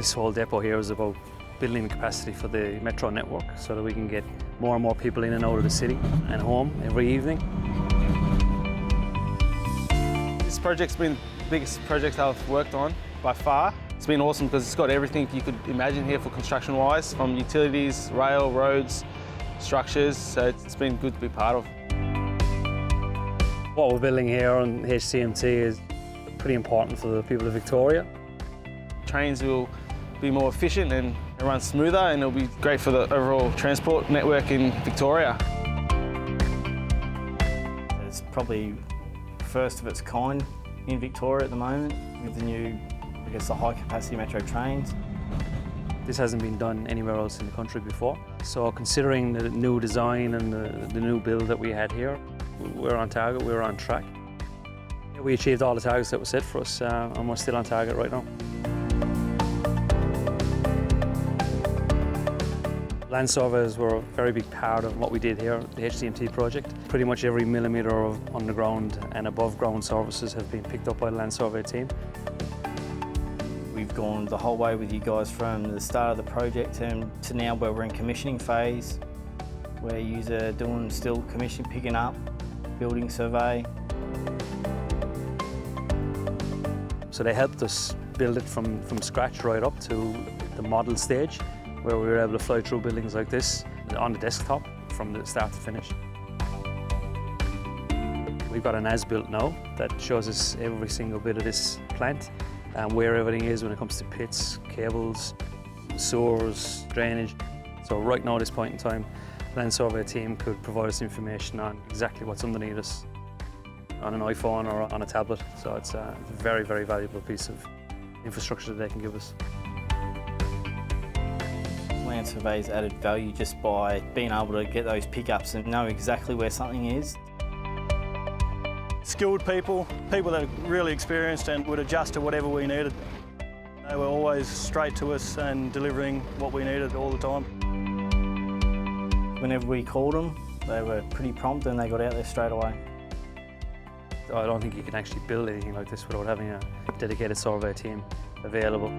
This whole depot here is about building the capacity for the metro network so that we can get more and more people in and out of the city and home every evening. This project's been the biggest project I've worked on by far. It's been awesome because it's got everything you could imagine here for construction-wise, from utilities, rail, roads, structures, so it's been good to be part of. What we're building here on HCMT is pretty important for the people of Victoria. Trains will be more efficient and run smoother, and it'll be great for the overall transport network in Victoria. It's probably first of its kind in Victoria at the moment with the new, the high capacity metro trains. This hasn't been done anywhere else in the country before. So considering the new design and the new build that we had here, we're on target, we're on track. We achieved all the targets that were set for us and we're still on target right now. Land surveys were a very big part of what we did here at the HCMT project. Pretty much every millimetre of underground and above ground services have been picked up by the land survey team. We've gone the whole way with you guys from the start of the project to now where we're in commissioning phase, where you are doing still commissioning, picking up, building survey. So they helped us build it from scratch right up to the model stage, where we were able to fly through buildings like this on the desktop from the start to finish. We've got an as-built now that shows us every single bit of this plant and where everything is when it comes to pits, cables, sewers, drainage. So right now at this point in time, the land survey team could provide us information on exactly what's underneath us on an iPhone or on a tablet. So it's a very, very valuable piece of infrastructure that they can give us. Land surveys added value just by being able to get those pickups and know exactly where something is. Skilled people, people that are really experienced and would adjust to whatever we needed. They were always straight to us and delivering what we needed all the time. Whenever we called them, they were pretty prompt and they got out there straight away. I don't think you can actually build anything like this without having a dedicated survey team available.